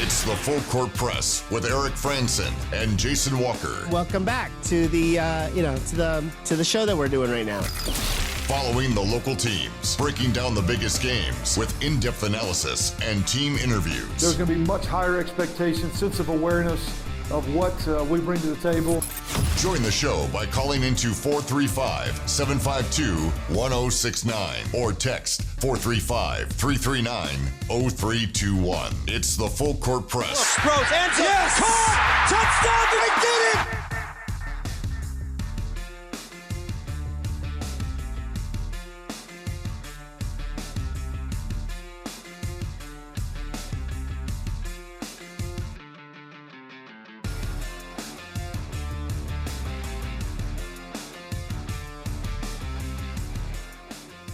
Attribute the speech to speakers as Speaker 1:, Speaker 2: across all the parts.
Speaker 1: It's the Full Court Press with Eric Frandsen and Jason Walker.
Speaker 2: Welcome back to the to the show that we're doing right now.
Speaker 1: Following the local teams, breaking down the biggest games with in-depth analysis and team interviews.
Speaker 3: There's going to be much higher expectations, sense of awareness of what we bring to the table.
Speaker 1: Join the show by calling into 435-752-1069 or text 435-339-0321. It's the Full Court Press.
Speaker 4: Sproles, hands up, yes! Caught! Touchdown, did he get it?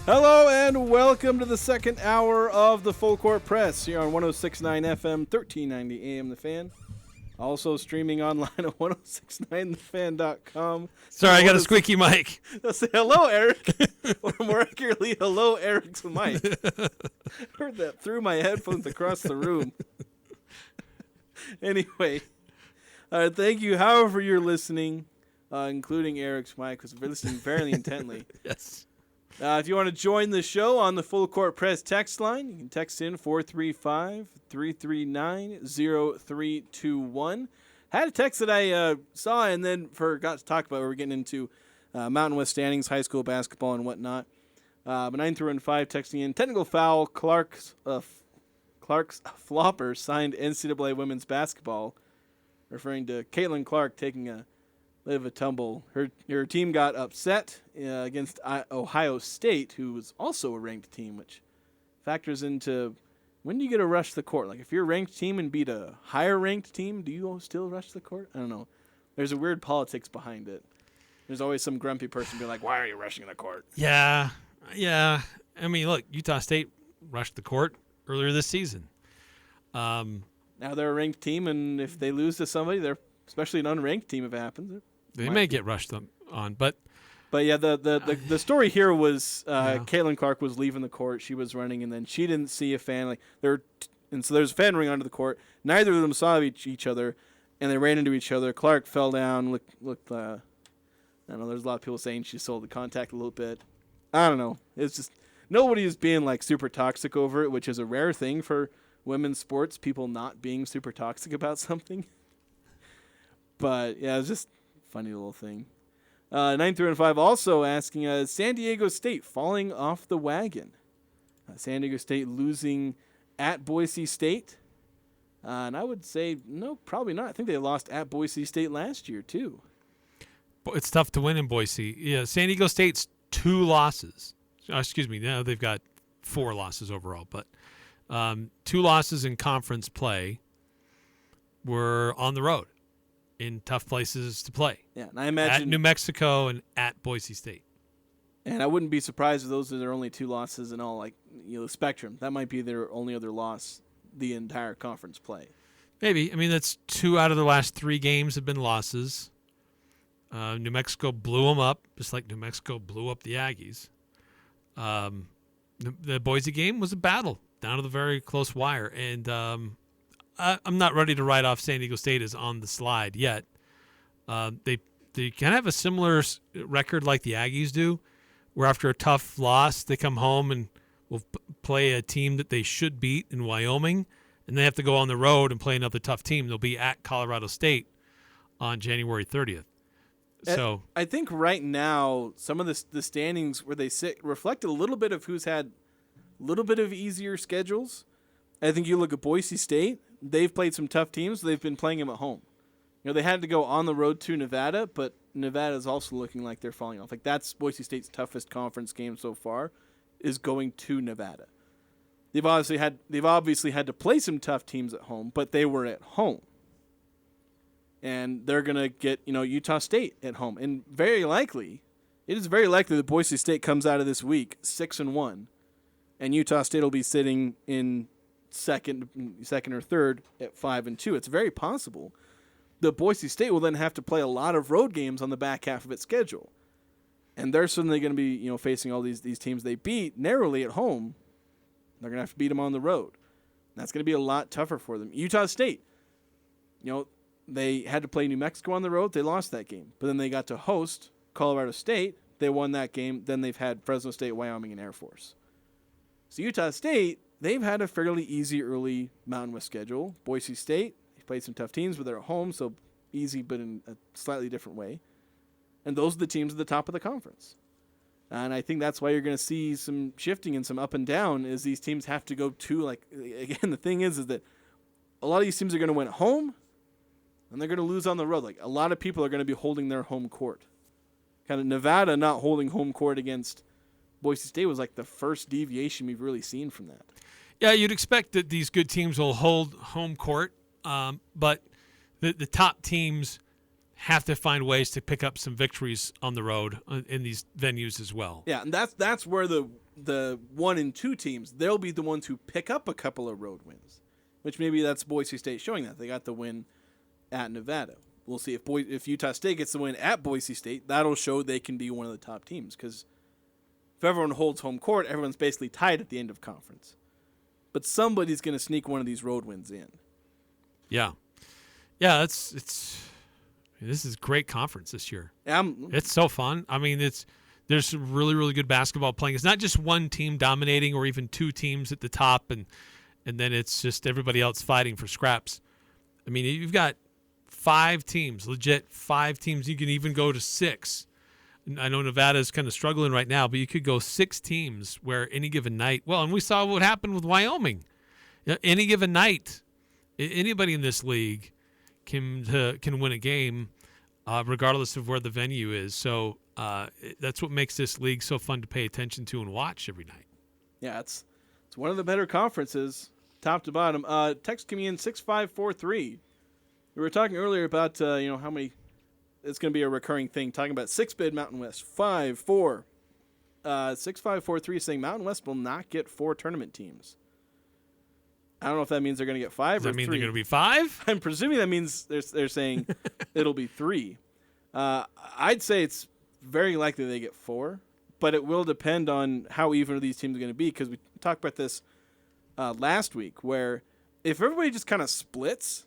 Speaker 5: Hello and welcome to the second hour of the Full Court Press here on 106.9 FM, 1390 AM The Fan. Also streaming online at 1069thefan.com.
Speaker 6: Sorry, I got a squeaky mic.
Speaker 5: Say hello, Eric. Or more accurately, hello, Eric's mic. Heard that through my headphones across the room. Anyway, thank you however you're listening, including Eric's mic, because we're listening very intently.
Speaker 6: Yes.
Speaker 5: If you want to join the show on the Full Court Press text line, you can text in 435-339-0321. Had a text that I saw and then forgot to talk about. We're getting into Mountain West standings, high school basketball, and whatnot. 9 through 5 texting in. Technical foul, Clark's flopper signed NCAA women's basketball, referring to Caitlin Clark taking a bit of a tumble. Her team got upset against Ohio State, who was also a ranked team, which factors into when do you get to rush the court? Like if you're a ranked team and beat a higher ranked team, do you still rush the court? I don't know. There's a weird politics behind it. There's always some grumpy person be like, "Why are you rushing the court?"
Speaker 6: Yeah. I mean, look, Utah State rushed the court earlier this season.
Speaker 5: Now they're a ranked team, and if they lose to somebody, they're especially an unranked team if it happens.
Speaker 6: They may get rushed on, but yeah,
Speaker 5: the story here was Caitlin Clark was leaving the court. She was running, and then she didn't see a fan. And so there's a fan running onto the court. Neither of them saw each other, and they ran into each other. Clark fell down. Looked. I don't know. There's a lot of people saying she sold the contact a little bit. I don't know. It's just nobody is being like super toxic over it, which is a rare thing for women's sports. People not being super toxic about something. But yeah, it's just funny little thing. 9 through 5 also asking San Diego State falling off the wagon. San Diego State losing at Boise State. And I would say, no, probably not. I think they lost at Boise State last year, too.
Speaker 6: It's tough to win in Boise. Yeah, San Diego State's 2 losses. Excuse me, now they've got 4 losses overall. But 2 losses in conference play were on the road in tough places to play.
Speaker 5: Yeah, and I imagine
Speaker 6: at New Mexico and at Boise State.
Speaker 5: And I wouldn't be surprised if those are their only 2 losses in all, the spectrum. That might be their only other loss the entire conference play.
Speaker 6: Maybe. I mean, that's 2 out of the last 3 games have been losses. New Mexico blew them up, just like New Mexico blew up the Aggies. The Boise game was a battle down to the very close wire, and I'm not ready to write off San Diego State as on the slide yet. They kind of have a similar record like the Aggies do, where after a tough loss, they come home and will play a team that they should beat in Wyoming, and they have to go on the road and play another tough team. They'll be at Colorado State on January 30th. So
Speaker 5: I think right now some of the standings where they sit reflect a little bit of who's had a little bit of easier schedules. I think you look at Boise State. They've played some tough teams. They've been playing them at home. They had to go on the road to Nevada, but Nevada's also looking like they're falling off. Like that's Boise State's toughest conference game so far, is going to Nevada. They've obviously had to play some tough teams at home, but they were at home. And they're gonna get Utah State at home, and it is very likely that Boise State comes out of this week 6-1, and Utah State will be sitting in second or third at 5-2. It's very possible that Boise State will then have to play a lot of road games on the back half of its schedule, and they're suddenly going to be facing all these teams they beat narrowly at home. They're going to have to beat them on the road. That's going to be a lot tougher for them. Utah State, they had to play New Mexico on the road. They lost that game. But then they got to host Colorado State. They won that game. Then they've had Fresno State, Wyoming, and Air Force. So Utah State, they've had a fairly easy early Mountain West schedule. Boise State, they played some tough teams, but they're at home, so easy but in a slightly different way. And those are the teams at the top of the conference. And I think that's why you're going to see some shifting and some up and down as these teams have to go to, again, the thing is that a lot of these teams are going to win at home and they're going to lose on the road. Like, a lot of people are going to be holding their home court. Kind of Nevada not holding home court against Boise State was like the first deviation we've really seen from that.
Speaker 6: Yeah, you'd expect that these good teams will hold home court, but the top teams have to find ways to pick up some victories on the road in these venues as well.
Speaker 5: Yeah, and that's where the 1 and 2 teams, they'll be the ones who pick up a couple of road wins, which maybe that's Boise State showing that. They got the win at Nevada. We'll see if Utah State gets the win at Boise State, that'll show they can be one of the top teams, because if everyone holds home court, everyone's basically tied at the end of conference. But somebody's going to sneak one of these road wins in.
Speaker 6: Yeah, this is a great conference this year. It's so fun. I mean, there's some really, really good basketball playing. It's not just one team dominating or even 2 teams at the top, and then it's just everybody else fighting for scraps. I mean, you've got 5 teams, legit 5 teams. You can even go to 6. I know Nevada's kind of struggling right now, but you could go 6 teams where any given night. Well, and we saw what happened with Wyoming. Any given night, anybody in this league can win a game, regardless of where the venue is. So that's what makes this league so fun to pay attention to and watch every night.
Speaker 5: Yeah, it's one of the better conferences, top to bottom. Text coming in 6543. We were talking earlier about how many. It's going to be a recurring thing. Talking about 6-bid Mountain West 5-4. 6543 saying Mountain West will not get 4 tournament teams. I don't know if that means they're going to get 5 or 3.
Speaker 6: Does that mean they're going to be 5?
Speaker 5: I'm presuming that means they're saying it'll be 3. I'd say it's very likely they get 4, but it will depend on how even these teams are going to be, because we talked about this last week, where if everybody just kind of splits,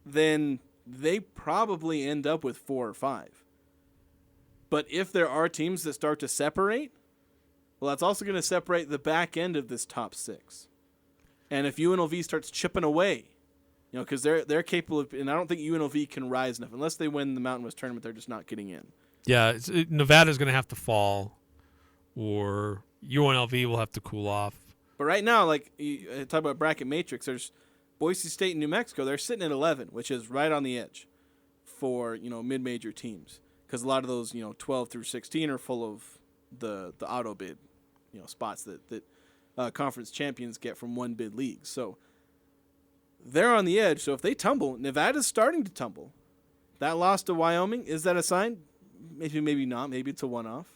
Speaker 5: then they probably end up with 4 or 5. But if there are teams that start to separate, well, that's also going to separate the back end of this top 6. And if UNLV starts chipping away, because they're capable of, and I don't think UNLV can rise enough. Unless they win the Mountain West tournament, they're just not getting in.
Speaker 6: Yeah, Nevada's going to have to fall, or UNLV will have to cool off.
Speaker 5: But right now, like you talk about bracket matrix, there's Boise State and New Mexico. They're sitting at 11, which is right on the edge for mid-major teams, because a lot of those 12 through 16 are full of the auto bid spots that conference champions get from 1-bid leagues. So they're on the edge. So if they tumble, Nevada's starting to tumble. That loss to Wyoming, is that a sign? Maybe not. Maybe it's a one-off.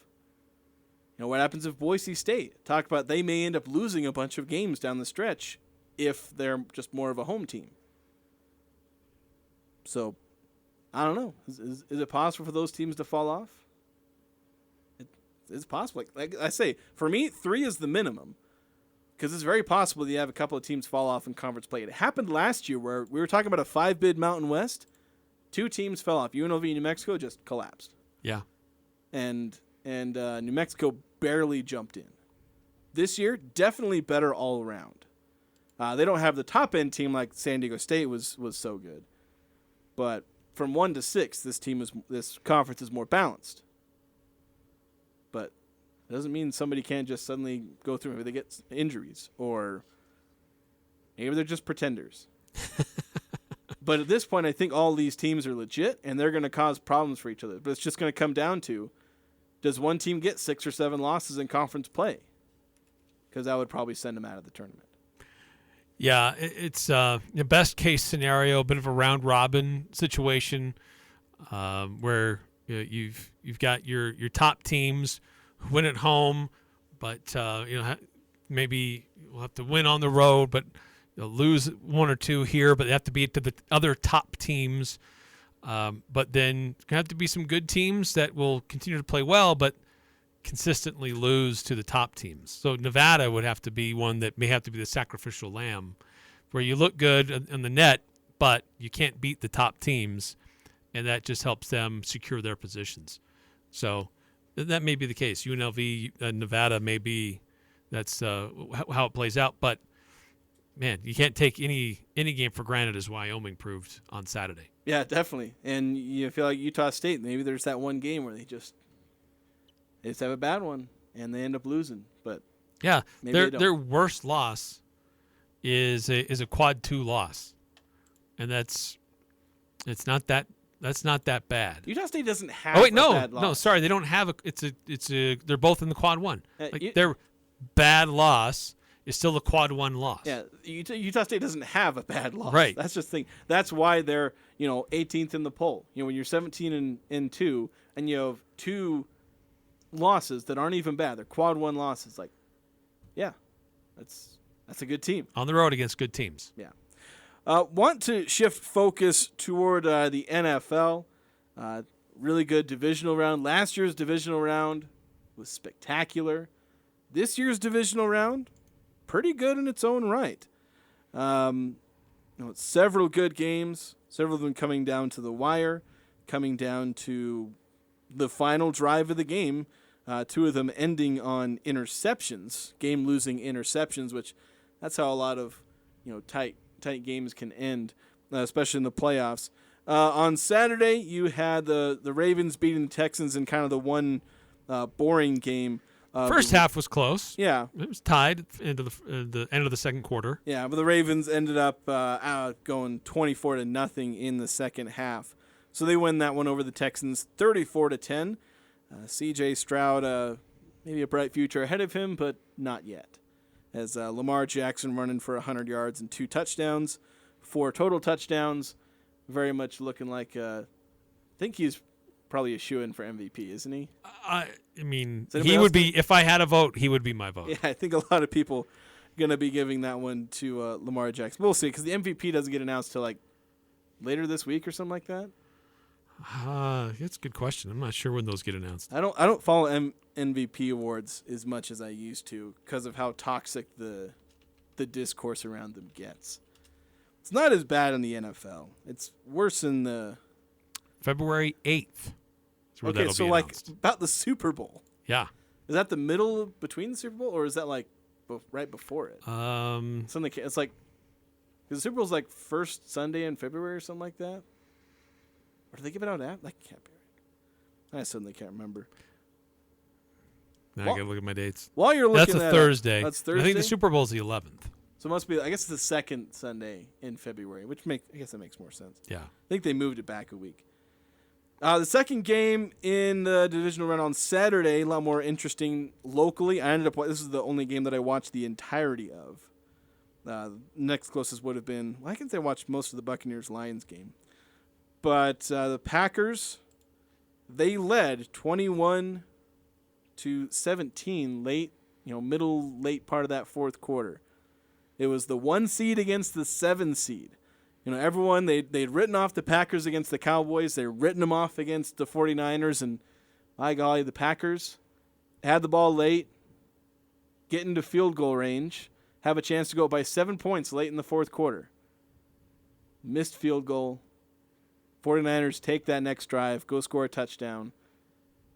Speaker 5: What happens if Boise State? Talk about they may end up losing a bunch of games down the stretch if they're just more of a home team. So, I don't know. Is it possible for those teams to fall off? It's possible. Like I say, for me, 3 is the minimum. Because it's very possible that you have a couple of teams fall off in conference play. It happened last year where we were talking about a 5-bid Mountain West. 2 teams fell off. UNLV and New Mexico just collapsed.
Speaker 6: Yeah.
Speaker 5: And New Mexico barely jumped in. This year, definitely better all around. They don't have the top-end team like San Diego State was so good. But from 1 to 6, this conference is more balanced. But it doesn't mean somebody can't just suddenly go through. Maybe they get injuries, or maybe they're just pretenders. But at this point, I think all these teams are legit, and they're going to cause problems for each other. But it's just going to come down to, does one team get 6 or 7 losses in conference play? Because that would probably send them out of the tournament.
Speaker 6: Yeah, it's the best case scenario, a bit of a round robin situation, where you've got your top teams who win at home, but maybe we'll have to win on the road, but they'll lose 1 or 2 here, but they have to beat to the other top teams. But then going to have to be some good teams that will continue to play well, but consistently lose to the top teams. So Nevada would have to be one that may have to be the sacrificial lamb where you look good on the net, but you can't beat the top teams, and that just helps them secure their positions. So that may be the case. UNLV, Nevada may be that's how it plays out. But, man, you can't take any game for granted, as Wyoming proved on Saturday.
Speaker 5: Yeah, definitely. And you feel like Utah State, maybe there's that one game where they just have a bad one and they end up losing. But
Speaker 6: yeah,
Speaker 5: maybe
Speaker 6: their worst loss is a quad 2 loss, and that's not that bad.
Speaker 5: Utah State doesn't have. Bad loss.
Speaker 6: No, sorry, they don't have a. They're both in the quad 1. Their bad loss is still a quad 1 loss.
Speaker 5: Yeah, Utah State doesn't have a bad loss.
Speaker 6: Right.
Speaker 5: That's just the thing. That's why they're 18th in the poll. When you're 17-2 and you have 2 losses that aren't even bad, they're quad 1 losses. Like, yeah, that's a good team
Speaker 6: on the road against good teams.
Speaker 5: Yeah. Want to shift focus toward the NFL. Really good divisional round. Last year's divisional round was spectacular. This year's divisional round, pretty good in its own right. Several good games, several of them coming down to the wire, coming down to the final drive of the game. 2 of them ending on interceptions, game-losing interceptions, which that's how a lot of tight games can end, especially in the playoffs. On Saturday, you had the Ravens beating the Texans in kind of the one boring game.
Speaker 6: First half was close.
Speaker 5: Yeah.
Speaker 6: It was tied into the end of the second quarter.
Speaker 5: Yeah, but the Ravens ended up going 24-0 in the second half. So they win that one over the Texans 34-10. C.J. Stroud, maybe a bright future ahead of him, but not yet. As Lamar Jackson running for 100 yards and 2 touchdowns, 4 total touchdowns, very much looking like I think he's probably a shoo-in for MVP, isn't he?
Speaker 6: I mean, he would be, if I had a vote, he would be my vote.
Speaker 5: Yeah, I think a lot of people are going to be giving that one to Lamar Jackson. We'll see, because the MVP doesn't get announced till like later this week or something like that.
Speaker 6: That's a good question. I'm not sure when those get announced.
Speaker 5: I don't follow MVP awards as much as I used to because of how toxic the discourse around them gets. It's not as bad in the NFL. It's worse in the
Speaker 6: February 8th.
Speaker 5: Okay, so like about the Super Bowl.
Speaker 6: Yeah.
Speaker 5: Is that the middle between the Super Bowl, or is that like right before it? Something. It's like because the Super Bowl's like first Sunday in February or something like that. Or do they give it out at? That can't be right. I suddenly can't remember.
Speaker 6: Now I gotta look at my dates.
Speaker 5: While you're looking,
Speaker 6: that's a Thursday.
Speaker 5: That's Thursday.
Speaker 6: I think the Super Bowl's the 11th.
Speaker 5: So it must be. I guess it's the second Sunday in February, which I guess that makes more sense.
Speaker 6: Yeah.
Speaker 5: I think they moved it back a week. The second game in the divisional round on Saturday, a lot more interesting locally. I ended up. This is the only game that I watched the entirety of. Next closest would have been. Well, I can say I watched most of the Buccaneers-Lions game. But the Packers, they led 21-17 late, late part of that fourth quarter. It was the 1 seed against the 7 seed. Everyone, they'd written off the Packers against the Cowboys. They'd written them off against the 49ers. And, by golly, the Packers had the ball late, get into field goal range, have a chance to go by 7 points late in the fourth quarter. Missed field goal. 49ers take that next drive, go score a touchdown.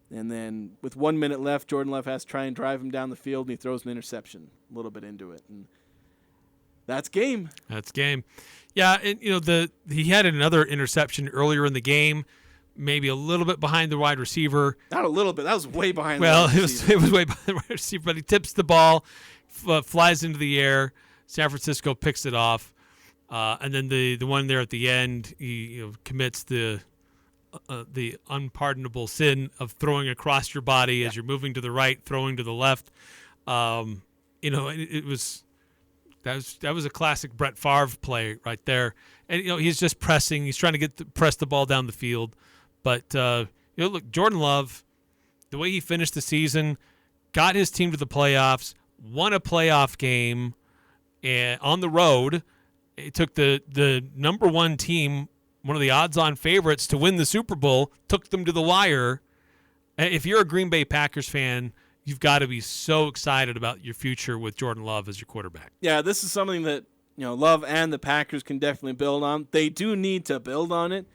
Speaker 5: And then with 1 minute left, Jordan Love has to try and drive him down the field, and he throws an interception a little bit into it. And that's game.
Speaker 6: That's game. Yeah, and he had another interception earlier in the game, maybe a little bit behind the wide receiver.
Speaker 5: Not a little bit. That was way behind the wide receiver.
Speaker 6: Well, it was way behind the wide receiver, but he tips the ball, flies into the air. San Francisco picks it off. And then the one there at the end, he commits the unpardonable sin of throwing across your body as you're moving to the right, throwing to the left. It was that was a classic Brett Favre play right there. And he's just pressing, he's trying to press the ball down the field. But look, Jordan Love, the way he finished the season, got his team to the playoffs, won a playoff game, on the road. It took the number 1 team, one of the odds-on favorites to win the Super Bowl, took them to the wire. If you're a Green Bay Packers fan, you've got to be so excited about your future with Jordan Love as your quarterback.
Speaker 5: Yeah, this is something that Love and the Packers can definitely build on. They do need to build on it,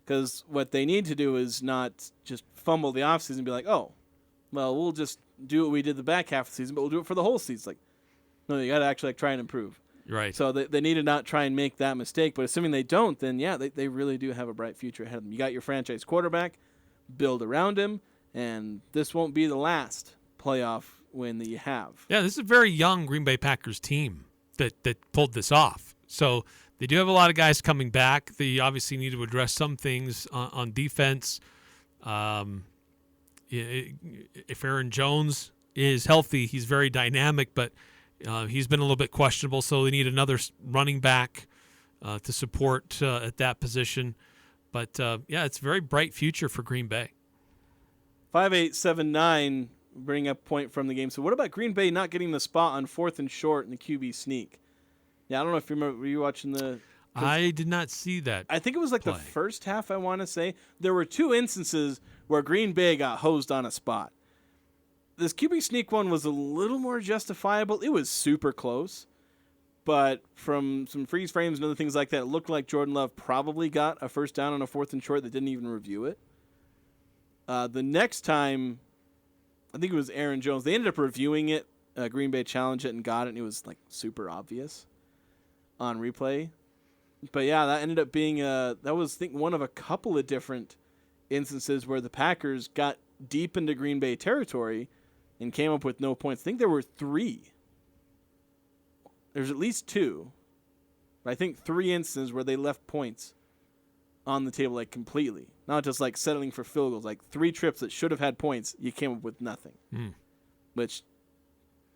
Speaker 5: because what they need to do is not just fumble the offseason and be like, oh, well, we'll just do what we did the back half of the season, but we'll do it for the whole season. Like, no, you got to actually try and improve.
Speaker 6: Right.
Speaker 5: So they need to not try and make that mistake. But assuming they don't, then, yeah, they really do have a bright future ahead of them. You got your franchise quarterback, build around him, and this won't be the last playoff win that you have.
Speaker 6: Yeah, this is a very young Green Bay Packers team that pulled this off. So they do have a lot of guys coming back. They obviously need to address some things on defense. If Aaron Jones is healthy, he's very dynamic, but he's been a little bit questionable, so they need another running back to support at that position. But, it's a very bright future for Green Bay.
Speaker 5: 5879 bring up point from the game. So what about Green Bay not getting the spot on 4th and short in the QB sneak? Yeah, I don't know if you remember. Were you watching the...
Speaker 6: I did not see that.
Speaker 5: I think it was like the first half, I want to say. There were 2 instances where Green Bay got hosed on a spot. This QB sneak one was a little more justifiable. It was super close. But from some freeze frames and other things like that, it looked like Jordan Love probably got a first down on a 4th and short. They didn't even review it. The next time, I think it was Aaron Jones. They ended up reviewing it. Green Bay challenged it and got it, and it was like super obvious on replay. But yeah, that ended up being that was, I think, one of a couple of different instances where the Packers got deep into Green Bay territory and came up with no points. I think there were 3. There's at least 2. But I think 3 instances where they left points on the table, like, completely. Not just like settling for field goals. Like 3 trips that should have had points, you came up with nothing. Which,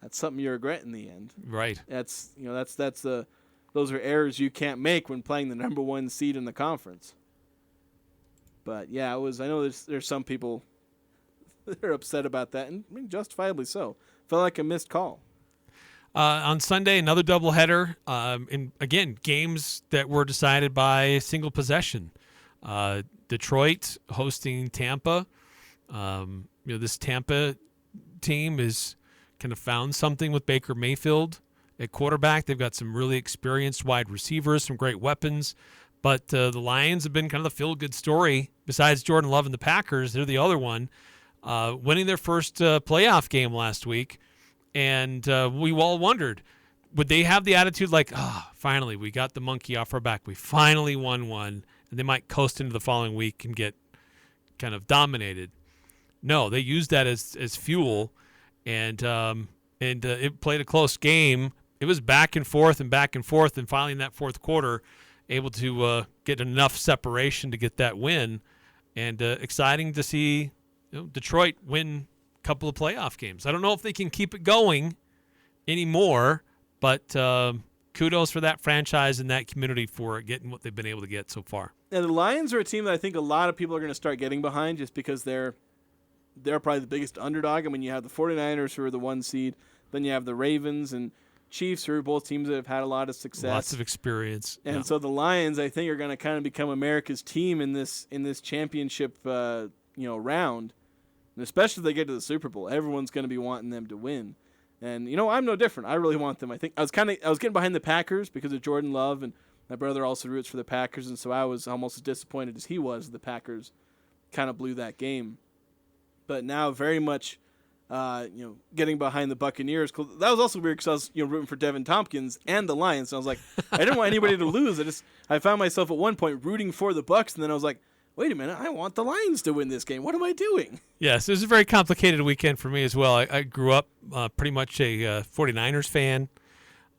Speaker 5: that's something you regret in the end.
Speaker 6: Right.
Speaker 5: That's those are errors you can't make when playing the number 1 seed in the conference. But yeah, I know there's some people that are upset about that, and justifiably so. Felt like a missed call.
Speaker 6: On Sunday, another doubleheader. And again, games that were decided by a single possession. Detroit hosting Tampa. This Tampa team is kind of found something with Baker Mayfield at quarterback. They've got some really experienced wide receivers, some great weapons. But the Lions have been kind of the feel-good story. Besides Jordan Love and the Packers, they're the other one. Winning their first playoff game last week. And we all wondered, would they have the attitude like, finally, we got the monkey off our back. We finally won one. And they might coast into the following week and get kind of dominated. No, they used that as fuel. And it played a close game. It was back and forth. And finally in that fourth quarter, able to get enough separation to get that win. And exciting to see Detroit win a couple of playoff games. I don't know if they can keep it going anymore, but kudos for that franchise and that community for getting what they've been able to get so far.
Speaker 5: And the Lions are a team that I think a lot of people are going to start getting behind just because they're probably the biggest underdog. I mean, you have the 49ers who are the 1 seed. Then you have the Ravens and Chiefs who are both teams that have had a lot of success.
Speaker 6: Lots of experience.
Speaker 5: And so the Lions, I think, are going to kind of become America's team in this championship round. And especially if they get to the Super Bowl. Everyone's going to be wanting them to win. And, I'm no different. I really want them. I think I was getting behind the Packers because of Jordan Love, and my brother also roots for the Packers, and so I was almost as disappointed as he was. The Packers kind of blew that game. But now very much, getting behind the Buccaneers. That was also weird because I was, rooting for Deven Thompkins and the Lions. So I was like, I didn't want anybody to lose. I found myself at one point rooting for the Bucs, and then I was like, wait a minute, I want the Lions to win this game. What am I doing?
Speaker 6: Yes, it was a very complicated weekend for me as well. I grew up pretty much a 49ers fan,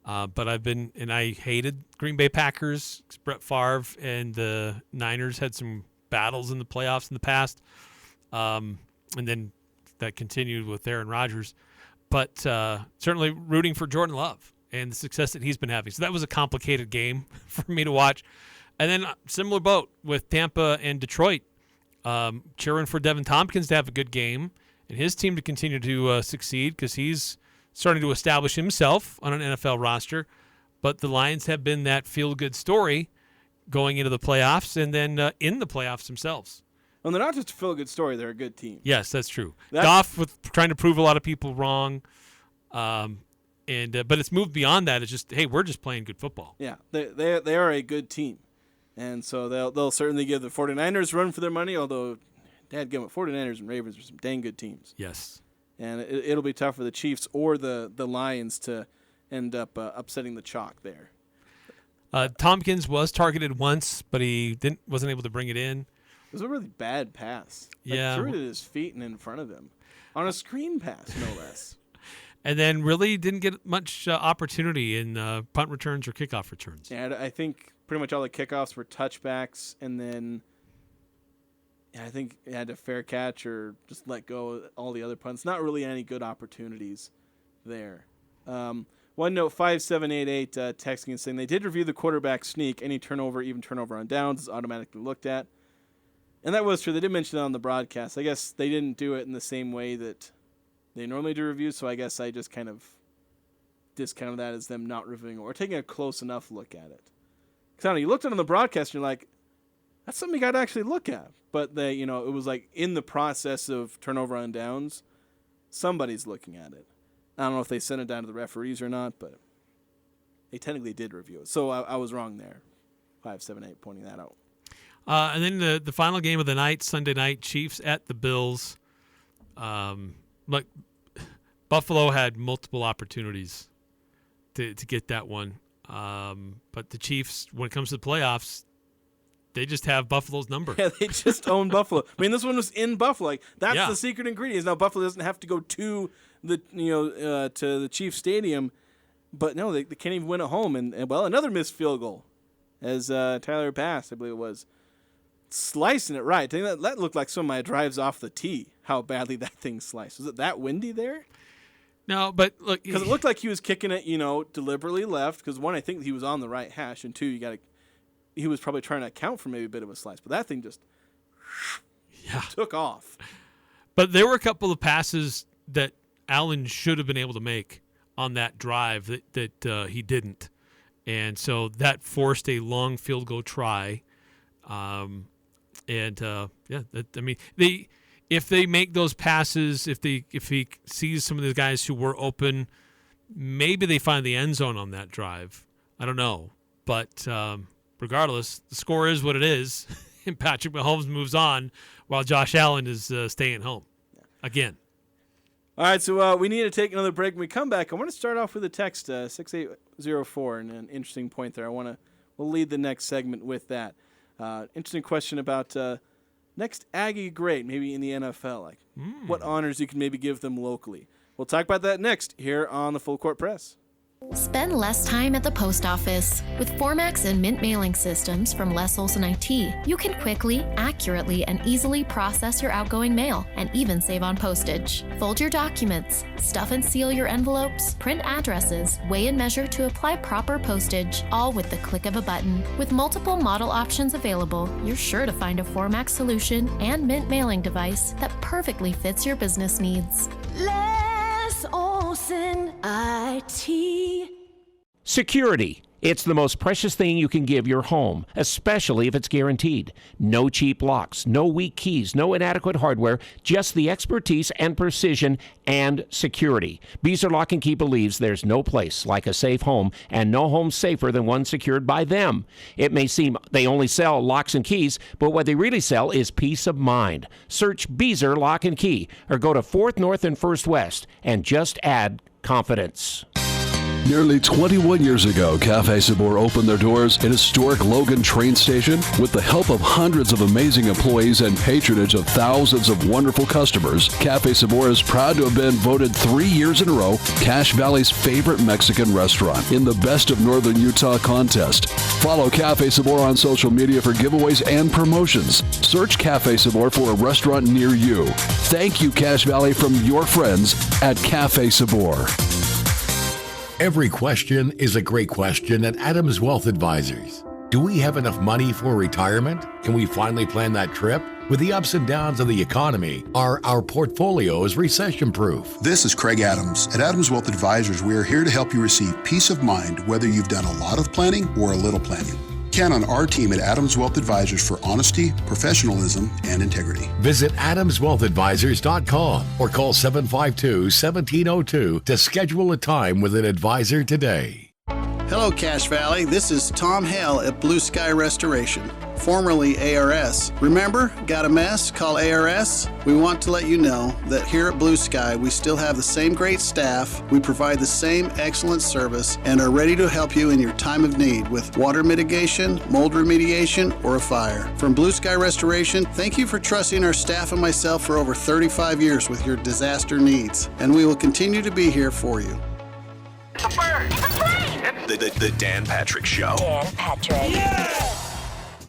Speaker 6: but I hated Green Bay Packers. Brett Favre and the Niners had some battles in the playoffs in the past, and then that continued with Aaron Rodgers. But certainly rooting for Jordan Love and the success that he's been having. So that was a complicated game for me to watch. And then similar boat with Tampa and Detroit, cheering for Deven Thompkins to have a good game and his team to continue to succeed because he's starting to establish himself on an NFL roster. But the Lions have been that feel-good story going into the playoffs and then in the playoffs themselves.
Speaker 5: Well, they're not just a feel-good story; they're a good team.
Speaker 6: Yes, that's true. Goff with trying to prove a lot of people wrong. And but it's moved beyond that. It's just, hey, we're just playing good football.
Speaker 5: Yeah, they are a good team, and so they'll certainly give the 49ers a run for their money. Although, dadgummit, 49ers and Ravens are some dang good teams.
Speaker 6: Yes,
Speaker 5: and it'll be tough for the Chiefs or the Lions to end up upsetting the chalk there.
Speaker 6: Thompkins was targeted once, but he wasn't able to bring it in.
Speaker 5: It was a really bad pass.
Speaker 6: Yeah,
Speaker 5: threw it at his feet and in front of him on a screen pass, no less.
Speaker 6: And then really didn't get much opportunity in punt returns or kickoff returns.
Speaker 5: Yeah, I think pretty much all the kickoffs were touchbacks, and then I think he had a fair catch or just let go of all the other punts. Not really any good opportunities there. One note, 5788 texting and saying they did review the quarterback sneak. Any turnover, even turnover on downs, is automatically looked at. And that was true. They did mention it on the broadcast. I guess they didn't do it in the same way that they normally do reviews, so I guess I just kind of discounted that as them not reviewing it or taking a close enough look at it. Because I don't know, you looked at it on the broadcast and you're like, that's something you got to actually look at. But it was like in the process of turnover on downs, somebody's looking at it. I don't know if they sent it down to the referees or not, but they technically did review it. So I was wrong there. 578 pointing that out.
Speaker 6: And then the final game of the night, Sunday night, Chiefs at the Bills. Like Buffalo had multiple opportunities to get that one. But the Chiefs, when it comes to the playoffs, they just have Buffalo's number.
Speaker 5: Yeah, they just own Buffalo. I mean, this one was in Buffalo. Like, that's the secret ingredient. Now Buffalo doesn't have to go to the to the Chiefs Stadium, but no, they can't even win at home. And another missed field goal, as Tyler Bass, I believe it was, slicing it right. I think that looked like some of my drives off the tee. How badly that thing sliced. Was it that windy there?
Speaker 6: No, but look,
Speaker 5: because it looked like he was kicking it, deliberately left. Because one, I think he was on the right hash, and two, he was probably trying to account for maybe a bit of a slice. But that thing just took off.
Speaker 6: But there were a couple of passes that Allen should have been able to make on that drive that he didn't, and so that forced a long field goal try. If they make those passes, if he sees some of the guys who were open, maybe they find the end zone on that drive. I don't know, but regardless, the score is what it is, and Patrick Mahomes moves on while Josh Allen is staying home again.
Speaker 5: All right, so we need to take another break. When we come back, I want to start off with a text 6804, and an interesting point there. We'll lead the next segment with that. Interesting question about next Aggie great, maybe in the NFL. Like, what honors you can maybe give them locally. We'll talk about that next here on the Full Court Press.
Speaker 7: Spend less time at the post office. With Formax and Mint mailing systems from Les Olson IT, you can quickly, accurately, and easily process your outgoing mail and even save on postage. Fold your documents, stuff and seal your envelopes, print addresses, weigh and measure to apply proper postage, all with the click of a button. With multiple model options available, you're sure to find a Formax solution and Mint mailing device that perfectly fits your business needs. Les Olson IT.
Speaker 8: Security. It's the most precious thing you can give your home, especially if it's guaranteed. No cheap locks, no weak keys, no inadequate hardware, just the expertise and precision and security. Beezer Lock & Key believes there's no place like a safe home, and no home safer than one secured by them. It may seem they only sell locks and keys, but what they really sell is peace of mind. Search Beezer Lock & Key or go to 4th North and 1st West and just add confidence.
Speaker 9: Nearly 21 years ago, Cafe Sabor opened their doors in historic Logan train station. With the help of hundreds of amazing employees and patronage of thousands of wonderful customers, Cafe Sabor is proud to have been voted 3 years in a row Cache Valley's favorite Mexican restaurant in the Best of Northern Utah contest. Follow Cafe Sabor on social media for giveaways and promotions. Search Cafe Sabor for a restaurant near you. Thank you, Cache Valley, from your friends at Cafe Sabor.
Speaker 10: Every question is a great question at Adams Wealth Advisors. Do we have enough money for retirement? Can we finally plan that trip? With the ups and downs of the economy, are our portfolios recession-proof?
Speaker 11: This is Craig Adams. At Adams Wealth Advisors, we are here to help you receive peace of mind whether you've done a lot of planning or a little planning. Count on our team at Adams Wealth Advisors for honesty, professionalism, and integrity.
Speaker 10: Visit AdamsWealthAdvisors.com or call 752-1702 to schedule a time with an advisor today.
Speaker 12: Hello, Cache Valley. This is Tom Hale at Blue Sky Restoration, formerly ARS. Remember, got a mess? Call ARS. We want to let you know that here at Blue Sky, we still have the same great staff, we provide the same excellent service, and are ready to help you in your time of need with water mitigation, mold remediation, or a fire. From Blue Sky Restoration, thank you for trusting our staff and myself for over 35 years with your disaster needs, and we will continue to be here for you.
Speaker 13: The Dan Patrick Show.
Speaker 14: Dan Patrick. Yeah!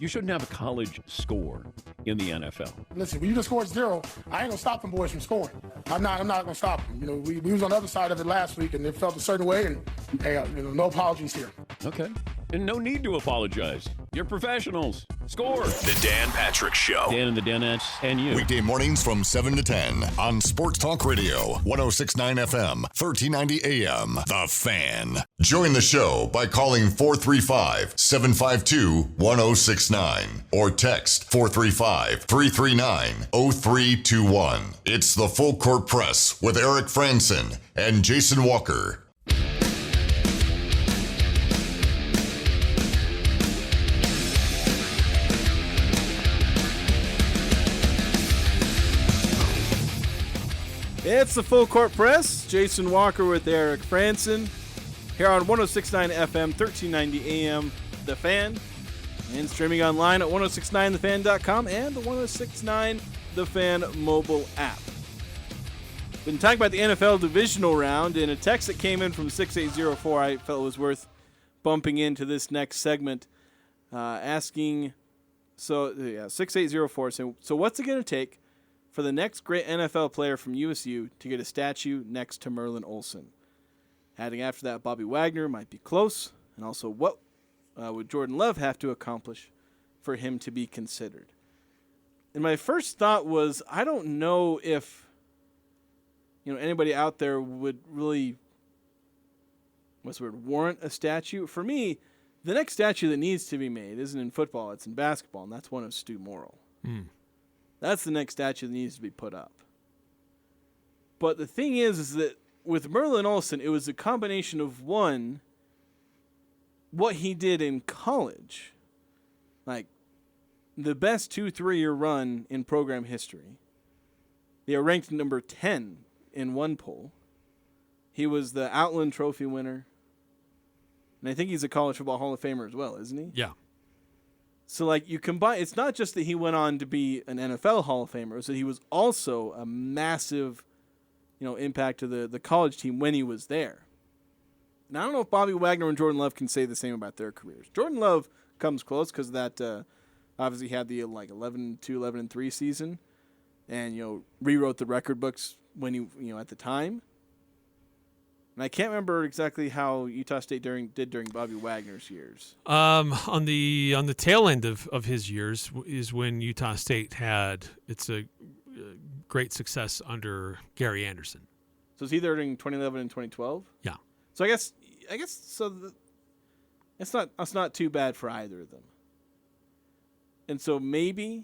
Speaker 15: You shouldn't have a college score in the NFL.
Speaker 16: Listen, when you just scored 0, I ain't gonna stop them boys from scoring. I'm not gonna stop them. You know, we was on the other side of it last week, and it felt a certain way. And hey, no apologies here.
Speaker 15: Okay, and no need to apologize. You're professionals. Score.
Speaker 13: The Dan Patrick Show.
Speaker 15: Dan and the Danettes and you.
Speaker 1: Weekday mornings from 7 to 10 on Sports Talk Radio, 106.9 FM, 1390 AM. The Fan. Join the show by calling 435-752-1069 or text 435-339-0321. It's the Full Court Press with Eric Frandsen and Jason Walker.
Speaker 5: It's the Full Court Press. Jason Walker with Eric Frandsen here on 106.9 FM, 1390 AM, The Fan, and streaming online at 1069thefan.com and the 1069 The Fan mobile app. Been talking about the NFL divisional round, and a text that came in from 6804 I felt it was worth bumping into this next segment, asking, 6804 saying, so what's it going to take for the next great NFL player from USU to get a statue next to Merlin Olsen? Adding after that, Bobby Wagner might be close. And also, what would Jordan Love have to accomplish for him to be considered? And my first thought was, I don't know if anybody out there would really warrant a statue. For me, the next statue that needs to be made isn't in football, it's in basketball, and that's one of Stu Morrill. That's the next statue that needs to be put up. But the thing is that with Merlin Olsen, it was a combination of, one, what he did in college, like the best 2-3-year run in program history. They are ranked number 10 in one poll. He was the Outland Trophy winner. And I think he's a College Football Hall of Famer as well, isn't he?
Speaker 6: Yeah.
Speaker 5: So, you combine, it's not just that he went on to be an NFL Hall of Famer, it's that he was also a massive, impact to the college team when he was there. And I don't know if Bobby Wagner and Jordan Love can say the same about their careers. Jordan Love comes close because that obviously had the 11-2, 11-3 season, and rewrote the record books when he at the time. And I can't remember exactly how Utah State did during Bobby Wagner's years.
Speaker 6: On the tail end of his years is when Utah State had a great success under Gary Anderson.
Speaker 5: So it's either during 2011 and 2012.
Speaker 6: Yeah.
Speaker 5: So I guess so. It's not too bad for either of them. And so maybe,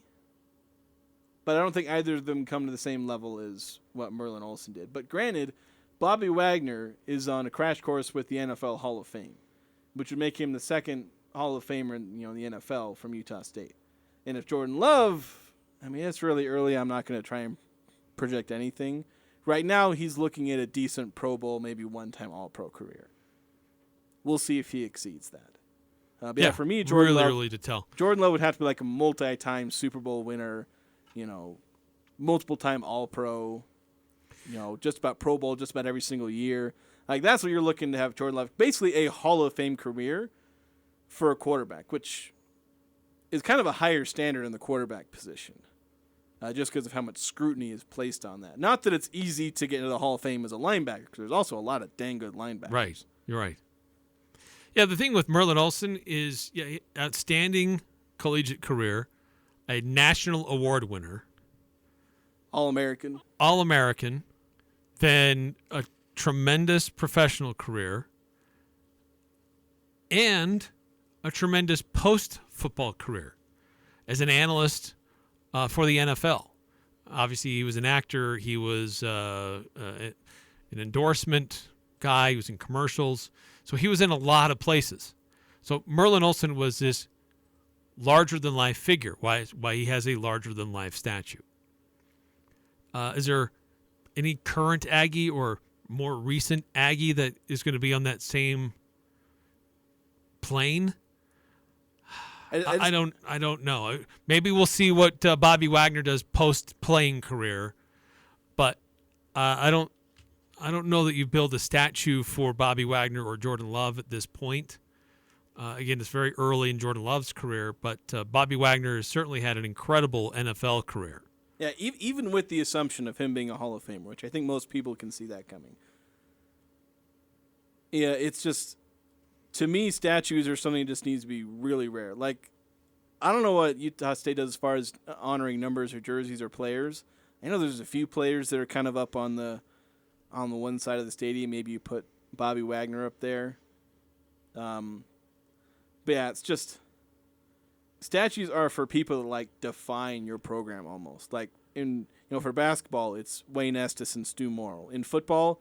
Speaker 5: but I don't think either of them come to the same level as what Merlin Olsen did. But granted, Bobby Wagner is on a crash course with the NFL Hall of Fame, which would make him the second Hall of Famer in the NFL from Utah State. And if Jordan Love, it's really early. I'm not going to try and project anything. Right now, he's looking at a decent Pro Bowl, maybe one-time All-Pro career. We'll see if he exceeds that. But for me, Jordan Love,
Speaker 6: early to tell.
Speaker 5: Jordan Love would have to be like a multi-time Super Bowl winner, multiple-time All-Pro. Just about Pro Bowl, just about every single year. That's what you're looking to have Jordan Love. Basically a Hall of Fame career for a quarterback, which is kind of a higher standard in the quarterback position, just because of how much scrutiny is placed on that. Not that it's easy to get into the Hall of Fame as a linebacker, because there's also a lot of dang good linebackers.
Speaker 6: Right, you're right. Yeah, the thing with Merlin Olsen is outstanding collegiate career, a national award winner.
Speaker 5: All-American,
Speaker 6: then a tremendous professional career, and a tremendous post-football career as an analyst for the NFL. Obviously, he was an actor. He was an endorsement guy. He was in commercials. So he was in a lot of places. So Merlin Olsen was this larger-than-life figure, why he has a larger-than-life statue. Is there any current Aggie or more recent Aggie that is going to be on that same plane? I don't know. Maybe we'll see what Bobby Wagner does post-playing career, but I don't know that you build a statue for Bobby Wagner or Jordan Love at this point. Again, it's very early in Jordan Love's career, but Bobby Wagner has certainly had an incredible NFL career.
Speaker 5: Yeah, even with the assumption of him being a Hall of Famer, which I think most people can see that coming. Yeah, it's just, to me, statues are something that just needs to be really rare. Like, I don't know what Utah State does as far as honoring numbers or jerseys or players. I know there's a few players that are kind of up on the one side of the stadium. Maybe you put Bobby Wagner up there. But yeah, it's just, statues are for people that like define your program almost. Like for basketball, it's Wayne Estes and Stu Morrill. In football,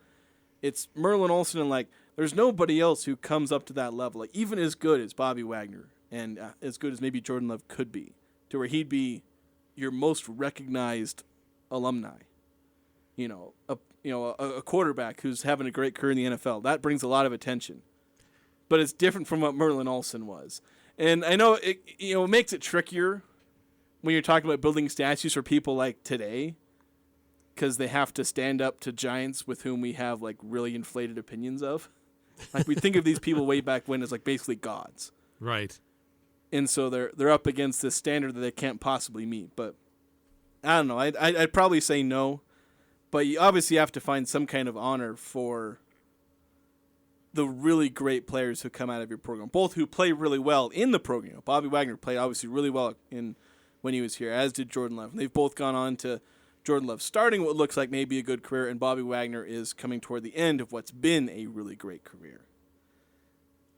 Speaker 5: it's Merlin Olsen, and like there's nobody else who comes up to that level. Like even as good as Bobby Wagner and as good as maybe Jordan Love could be, to where he'd be your most recognized alumni. A quarterback who's having a great career in the NFL. That brings a lot of attention. But it's different from what Merlin Olsen was. And I know it makes it trickier when you're talking about building statues for people like today, because they have to stand up to giants with whom we have like really inflated opinions of. Like we think of these people way back when as like basically gods.
Speaker 6: Right.
Speaker 5: And so they're up against this standard that they can't possibly meet. But I don't know. I'd probably say no. But you obviously have to find some kind of honor for the really great players who come out of your program, both who play really well in the program. Bobby Wagner played obviously really well when he was here, as did Jordan Love. They've both gone on to Jordan Love starting what looks like maybe a good career, and Bobby Wagner is coming toward the end of what's been a really great career.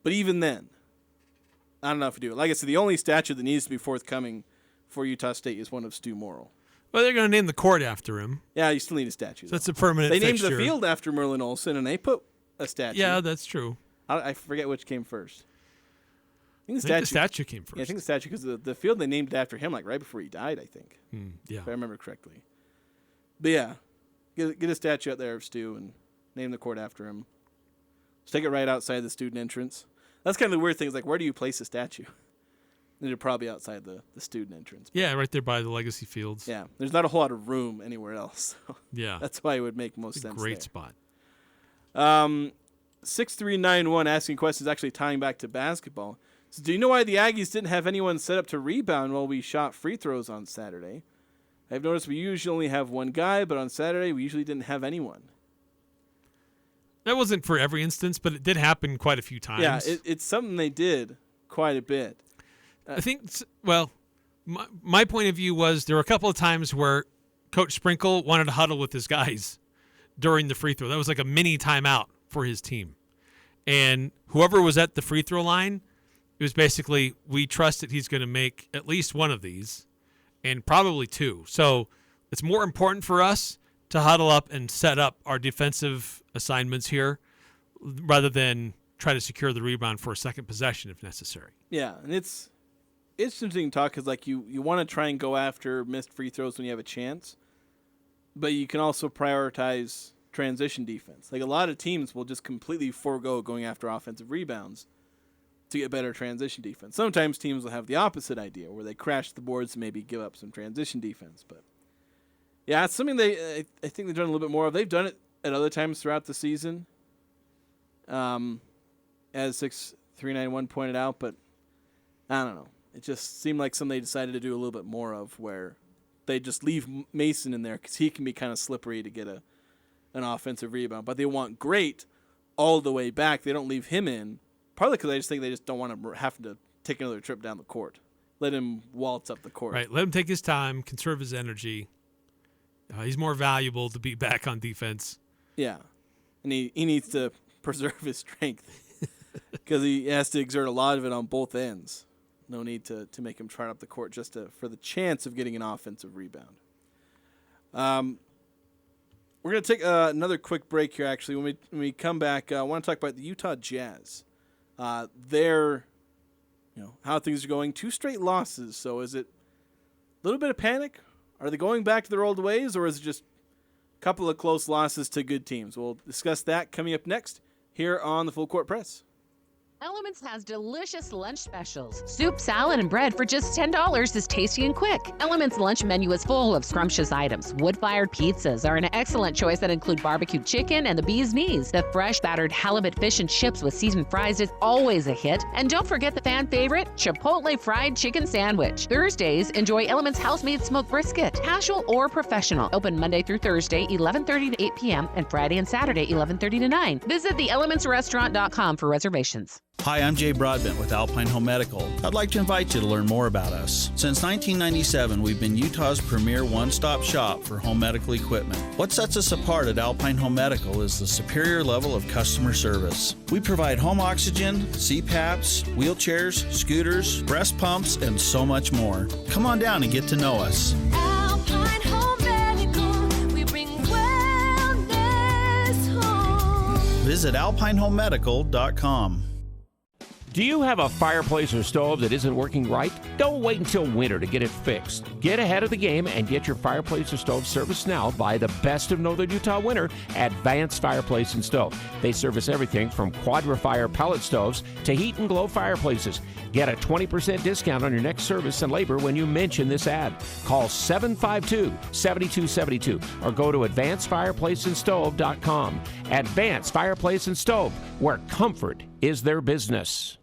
Speaker 5: But even then, I don't know if you do it. Like I said, the only statue that needs to be forthcoming for Utah State is one of Stu Morrill.
Speaker 6: Well, they're going to name the court after him.
Speaker 5: Yeah, you still need a statue.
Speaker 6: So that's a permanent
Speaker 5: fixture. They
Speaker 6: fixture.
Speaker 5: named the field after Merlin Olsen, and they put a statue.
Speaker 6: Yeah, that's true.
Speaker 5: I forget which came first.
Speaker 6: I think the statue came first.
Speaker 5: Yeah, I think the statue, because the field they named it after him, like right before he died, I think.
Speaker 6: Yeah.
Speaker 5: If I remember correctly. But yeah, get a statue out there of Stu and name the court after him. Stick it right outside the student entrance. That's kind of the weird thing. Is like, where do you place a statue? They're probably outside the student entrance.
Speaker 6: Yeah, right there by the Legacy Fields.
Speaker 5: Yeah, there's not a whole lot of room anywhere else. So
Speaker 6: yeah.
Speaker 5: That's why it would make most sense.
Speaker 6: Great
Speaker 5: there.
Speaker 6: spot.
Speaker 5: 6391 asking questions, actually tying back to basketball. So, do you know why the Aggies didn't have anyone set up to rebound while we shot free throws on Saturday? I've noticed we usually only have one guy, but on Saturday we usually didn't have anyone.
Speaker 6: That wasn't for every instance, but it did happen quite a few times.
Speaker 5: Yeah, it's something they did quite a bit.
Speaker 6: I think, my point of view was there were a couple of times where Coach Sprinkle wanted to huddle with his guys during the free throw. That was like a mini timeout for his team. And whoever was at the free throw line, it was basically, we trust that he's going to make at least one of these and probably two. So it's more important for us to huddle up and set up our defensive assignments here rather than try to secure the rebound for a second possession if necessary.
Speaker 5: Yeah, and it's interesting to talk because like you want to try and go after missed free throws when you have a chance, but you can also prioritize transition defense. Like a lot of teams will just completely forego going after offensive rebounds to get better transition defense. Sometimes teams will have the opposite idea where they crash the boards and maybe give up some transition defense. But yeah, it's something I think they've done a little bit more of. They've done it at other times throughout the season, as 6391 pointed out, but I don't know. It just seemed like something they decided to do a little bit more of, where they just leave Mason in there because he can be kind of slippery to get an offensive rebound. But they want Great all the way back. They don't leave him in, partly because I just think they just don't want to have to take another trip down the court. Let him waltz up the court.
Speaker 6: Right. Let him take his time, conserve his energy. He's more valuable to be back on defense.
Speaker 5: Yeah. And he needs to preserve his strength. because he has to exert a lot of it on both ends. No need to make him trot up the court just for the chance of getting an offensive rebound. We're going to take another quick break here, actually. When we come back, I want to talk about the Utah Jazz. How things are going. 2 straight losses. So is it a little bit of panic? Are they going back to their old ways, or is it just a couple of close losses to good teams? We'll discuss that coming up next here on the Full Court Press.
Speaker 17: Elements has delicious lunch specials. Soup, salad, and bread for just $10 is tasty and quick. Elements lunch menu is full of scrumptious items. Wood-fired pizzas are an excellent choice that include barbecued chicken and the bee's knees. The fresh battered halibut fish and chips with seasoned fries is always a hit. And don't forget the fan favorite, Chipotle fried chicken sandwich. Thursdays, enjoy Elements house-made smoked brisket, casual or professional. Open Monday through Thursday, 11:30 to 8 p.m. and Friday and Saturday, 11:30 to 9. Visit theelementsrestaurant.com for reservations.
Speaker 18: Hi, I'm Jay Broadbent with Alpine Home Medical. I'd like to invite you to learn more about us. Since 1997, we've been Utah's premier one-stop shop for home medical equipment. What sets us apart at Alpine Home Medical is the superior level of customer service. We provide home oxygen, CPAPs, wheelchairs, scooters, breast pumps, and so much more. Come on down and get to know us.
Speaker 19: Alpine Home Medical, we bring wellness home.
Speaker 18: Visit alpinehomemedical.com.
Speaker 8: Do you have a fireplace or stove that isn't working right? Don't wait until winter to get it fixed. Get ahead of the game and get your fireplace or stove serviced now by the best of Northern Utah winter, Advanced Fireplace and Stove. They service everything from Quadra-Fire pellet stoves to heat and glow fireplaces. Get a 20% discount on your next service and labor when you mention this ad. Call 752-7272 or go to advancedfireplaceandstove.com. Advanced Fireplace and Stove, where comfort is their business.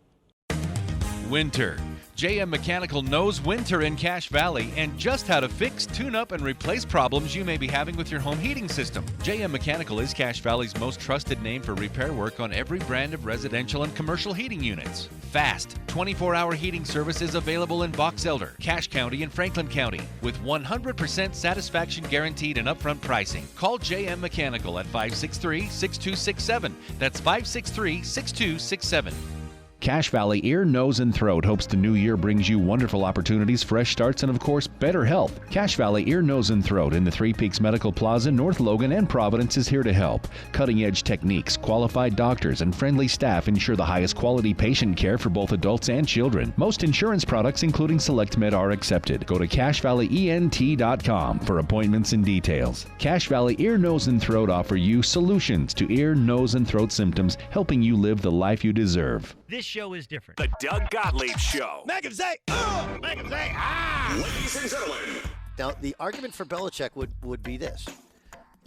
Speaker 20: Winter. JM Mechanical knows winter in Cache Valley and just how to fix, tune up, and replace problems you may be having with your home heating system. JM Mechanical is Cache Valley's most trusted name for repair work on every brand of residential and commercial heating units. Fast, 24-hour heating service is available in Box Elder, Cache County, and Franklin County with 100% satisfaction guaranteed and upfront pricing. Call JM Mechanical at 563-6267. That's 563-6267.
Speaker 21: Cache Valley Ear, Nose, and Throat hopes the new year brings you wonderful opportunities, fresh starts, and of course, better health. Cache Valley Ear, Nose, and Throat in the Three Peaks Medical Plaza, North Logan, and Providence is here to help. Cutting-edge techniques, qualified doctors, and friendly staff ensure the highest quality patient care for both adults and children. Most insurance products, including SelectMed, are accepted. Go to CacheValleyENT.com for appointments and details. Cache Valley Ear, Nose, and Throat offer you solutions to ear, nose, and throat symptoms, helping you live the life you deserve.
Speaker 22: This show is different.
Speaker 13: The Doug Gottlieb Show.
Speaker 22: Make him say, make him say,
Speaker 13: Ladies and gentlemen.
Speaker 23: Now, the argument for Belichick would be this.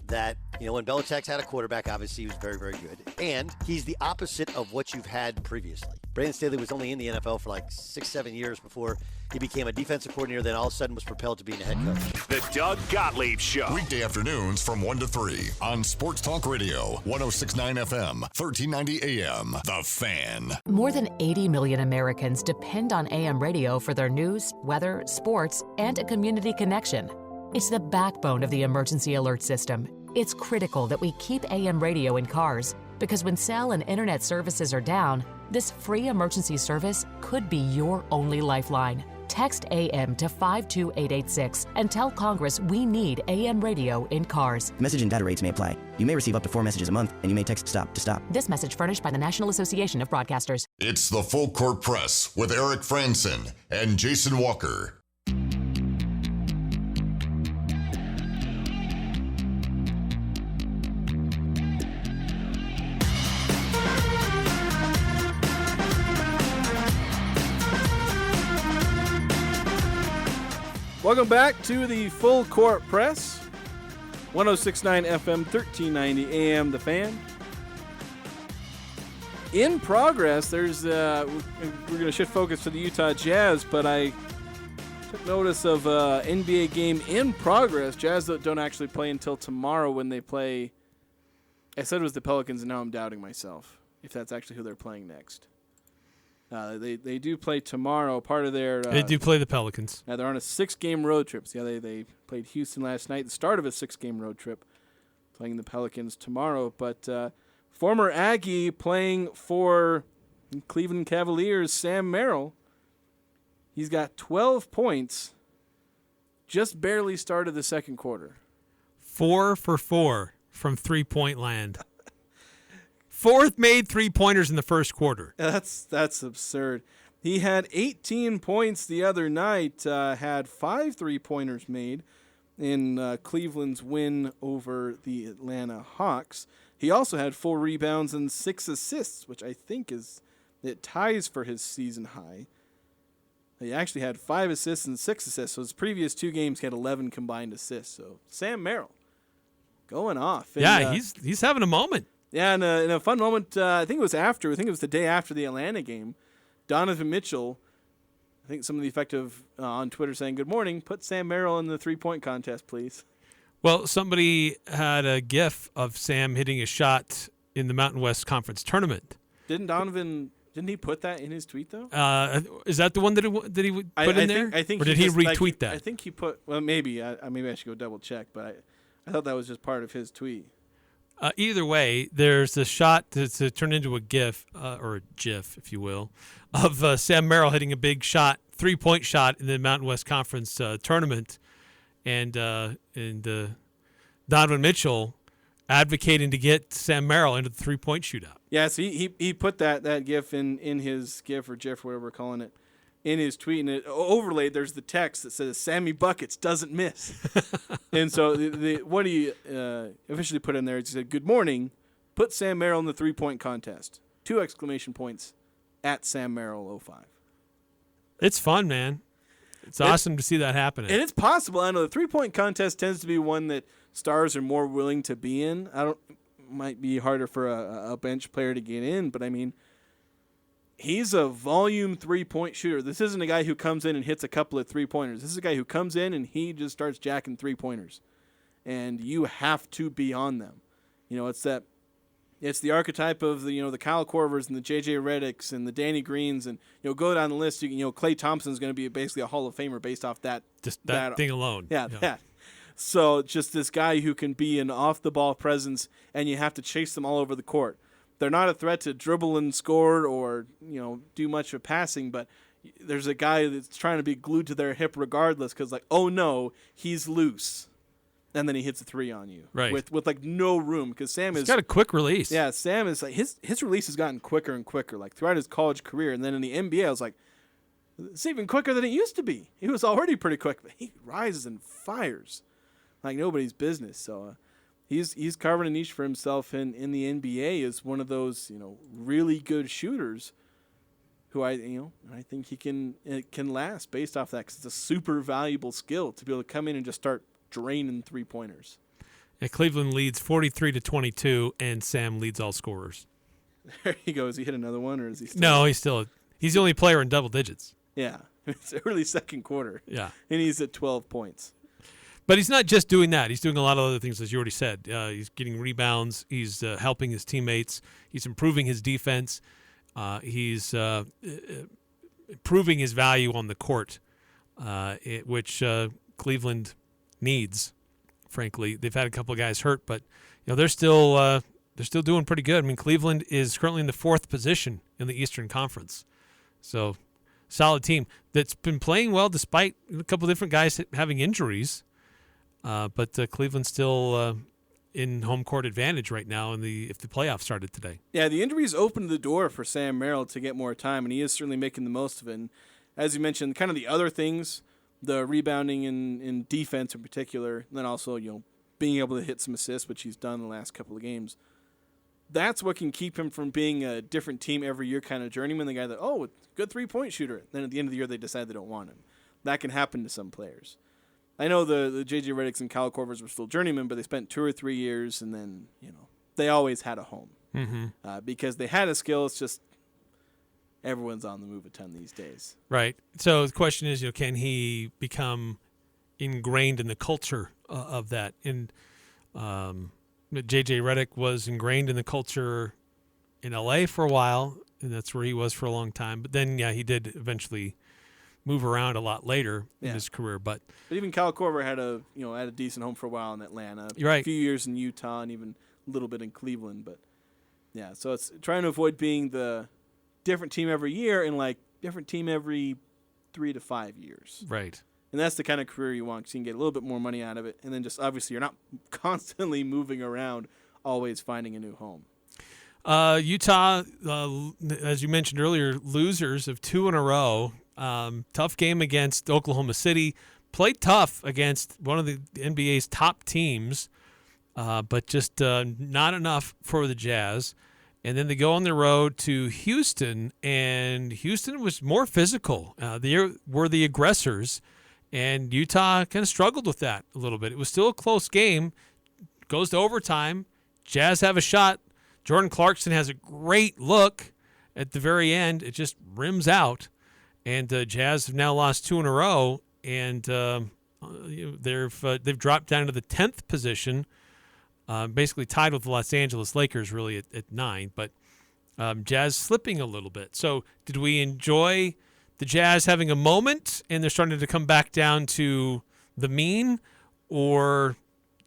Speaker 23: That, when Belichick's had a quarterback, obviously he was very, very good. And he's the opposite of what you've had previously. Brandon Staley was only in the NFL for like 6-7 years before he became a defensive coordinator, then all of a sudden was propelled to being a head coach.
Speaker 13: The Doug Gottlieb Show.
Speaker 1: Weekday afternoons from 1 to 3 on Sports Talk Radio, 106.9 FM, 1390 AM. The Fan.
Speaker 24: More than 80 million Americans depend on AM radio for their news, weather, sports, and a community connection. It's the backbone of the emergency alert system. It's critical that we keep AM radio in cars because when cell and internet services are down, this free emergency service could be your only lifeline. Text AM to 52886 and tell Congress we need AM radio in cars.
Speaker 25: Message and data rates may apply. You may receive up to 4 messages a month, and you may text STOP to stop.
Speaker 24: This message furnished by the National Association of Broadcasters.
Speaker 1: It's the Full Court Press with Eric Frandsen and Jason Walker.
Speaker 5: Welcome back to the Full Court Press, 106.9 FM, 1390 AM, The Fan. In progress, there's we're going to shift focus to the Utah Jazz, but I took notice of NBA game in progress. Jazz don't actually play until tomorrow when they play. I said it was the Pelicans, and now I'm doubting myself if that's actually who they're playing next. They do play tomorrow. Part of their
Speaker 6: they do play the Pelicans.
Speaker 5: Yeah, they're on a 6-game road trip. So yeah, they played Houston last night. The start of a 6-game road trip, playing the Pelicans tomorrow. But former Aggie playing for Cleveland Cavaliers, Sam Merrill. He's got 12 points. Just barely started the second quarter.
Speaker 6: 4 for 4 from three-point land. Fourth made three-pointers in the first quarter.
Speaker 5: That's absurd. He had 18 points the other night, had 5 three-pointers made in Cleveland's win over the Atlanta Hawks. He also had 4 rebounds and 6 assists, which I think it ties for his season high. He actually had 5 assists and 6 assists. So his previous 2 games he had 11 combined assists. So Sam Merrill going off. And,
Speaker 6: yeah, he's having a moment.
Speaker 5: Yeah, in a fun moment. I think it was the day after the Atlanta game. Donovan Mitchell, I think some of the effective on Twitter saying, "Good morning. Put Sam Merrill in the 3-point contest, please."
Speaker 6: Well, somebody had a GIF of Sam hitting a shot in the Mountain West Conference tournament.
Speaker 5: Didn't he put that in his tweet though?
Speaker 6: Is that the one that he put in there?
Speaker 5: I think
Speaker 6: or did he retweet that?
Speaker 5: I think he put. Well, maybe. Maybe I should go double check, but I thought that was just part of his tweet.
Speaker 6: Either way, there's a shot to turn into a GIF, or a GIF, if you will, of Sam Merrill hitting a big shot, 3-point shot in the Mountain West Conference tournament, and Donovan Mitchell advocating to get Sam Merrill into the 3-point shootout.
Speaker 5: Yeah, so he put that GIF in his GIF or GIF, whatever we're calling it, in his tweet, and it overlaid. There's the text that says "Sammy Buckets doesn't miss," and so what he officially put in there is he said, "Good morning, put Sam Merrill in the 3-point contest." 2 exclamation points at Sam Merrill 05.
Speaker 6: It's fun, man. It's awesome to see that happening.
Speaker 5: And it's possible. I know the 3-point contest tends to be one that stars are more willing to be in. Might be harder for a bench player to get in, but I mean, he's a volume 3-point shooter. This isn't a guy who comes in and hits a couple of 3-pointers. This is a guy who comes in and he just starts jacking 3-pointers. And you have to be on them. It's the archetype of the Kyle Korvers and the J.J. Redicks and the Danny Greens, and go down the list. Klay Thompson's going to be basically a Hall of Famer based off that.
Speaker 6: Just that thing alone.
Speaker 5: Yeah, that. So just this guy who can be an off-the-ball presence, and you have to chase them all over the court. They're not a threat to dribble and score or do much of passing, but there's a guy that's trying to be glued to their hip regardless because oh no, he's loose, and then he hits a 3 on you,
Speaker 6: right?
Speaker 5: With like no room because Sam
Speaker 6: He's got a quick release.
Speaker 5: Yeah, Sam is like his release has gotten quicker and quicker like throughout his college career, and then in the NBA I was like, it's even quicker than it used to be. He was already pretty quick, but he rises and fires like nobody's business. So. He's carving a niche for himself in the NBA as one of those really good shooters, who I think he can last based off that because it's a super valuable skill to be able to come in and just start draining 3-pointers.
Speaker 6: Yeah, Cleveland leads 43-22, and Sam leads all scorers.
Speaker 5: There he goes. He hit another one, or is he?
Speaker 6: No, he's the only player in double digits.
Speaker 5: Yeah, it's early second quarter.
Speaker 6: Yeah,
Speaker 5: and he's at 12 points.
Speaker 6: But he's not just doing that. He's doing a lot of other things, as you already said. He's getting rebounds. He's helping his teammates. He's improving his defense. He's improving his value on the court, which Cleveland needs. Frankly, they've had a couple of guys hurt, but they're still doing pretty good. I mean, Cleveland is currently in the 4th position in the Eastern Conference, so solid team that's been playing well despite a couple of different guys having injuries. But Cleveland's still in home court advantage right now if the playoffs started today.
Speaker 5: Yeah, the injuries opened the door for Sam Merrill to get more time, and he is certainly making the most of it. And as you mentioned, kind of the other things, the rebounding and defense in particular, and then also being able to hit some assists, which he's done the last couple of games. That's what can keep him from being a different team every year kind of journeyman, the guy that, good 3-point shooter. Then at the end of the year, they decide they don't want him. That can happen to some players. I know the J.J. Redicks and Kyle Korvers were still journeymen, but they spent 2 or 3 years, and then, they always had a home.
Speaker 6: Mm-hmm.
Speaker 5: Because they had a skill. It's just everyone's on the move a ton these days.
Speaker 6: Right. So the question is, can he become ingrained in the culture of that? And J.J. Redick was ingrained in the culture in L.A. for a while, and that's where he was for a long time. But then, he did eventually move around a lot later in his career, but
Speaker 5: even Kyle Korver had a decent home for a while in Atlanta.
Speaker 6: You're right.
Speaker 5: A few years in Utah and even a little bit in Cleveland, but so it's trying to avoid being the different team every year and like different team every 3 to 5 years.
Speaker 6: Right.
Speaker 5: And that's the kind of career you want, because you can get a little bit more money out of it. And then just obviously you're not constantly moving around, always finding a new home.
Speaker 6: Utah, as you mentioned earlier, losers of 2 in a row. Tough game against Oklahoma City. Played tough against one of the NBA's top teams, but just not enough for the Jazz. And then they go on the road to Houston, and Houston was more physical. They were the aggressors. And Utah kind of struggled with that a little bit. It was still a close game. Goes to overtime. Jazz have a shot. Jordan Clarkson has a great look at the very end. It just rims out. And Jazz have now lost 2 in a row. And they've dropped down to the 10th position, basically tied with the Los Angeles Lakers really at 9. But Jazz slipping a little bit. So did we enjoy the Jazz having a moment and they're starting to come back down to the mean, or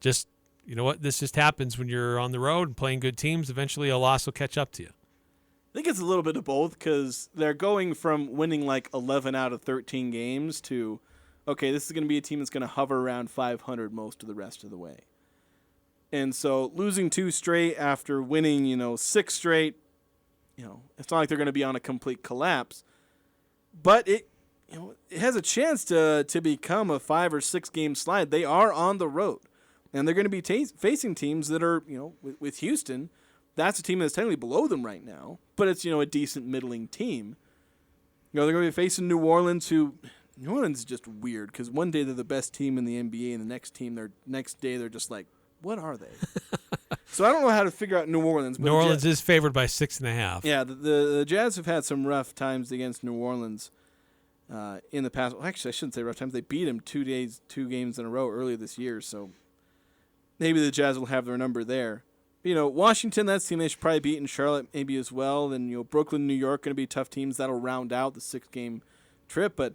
Speaker 6: just, you know what, this just happens when you're on the road and playing good teams? Eventually a loss will catch up to you.
Speaker 5: I think it's a little bit of both, because they're going from winning like 11 out of 13 games to, okay, this is going to be a team that's going to hover around 500 most of the rest of the way. And so losing 2 straight after winning, 6 straight, it's not like they're going to be on a complete collapse. But it has a chance to become a 5 or 6 game slide. They are on the road, and they're going to be facing teams that are, with Houston, that's a team that's technically below them right now, but it's, a decent middling team. They're going to be facing New Orleans, who New Orleans is just weird, because one day they're the best team in the NBA, and the next day they're just like, what are they? So I don't know how to figure out New Orleans. But
Speaker 6: New Orleans is favored by 6.5.
Speaker 5: Yeah, the Jazz have had some rough times against New Orleans in the past. Well, actually, I shouldn't say rough times. They beat them 2 games in a row earlier this year, so maybe the Jazz will have their number there. Washington, that's the team they should probably beat, and Charlotte maybe as well. Then, Brooklyn, New York, going to be tough teams. That'll round out the 6-game trip. But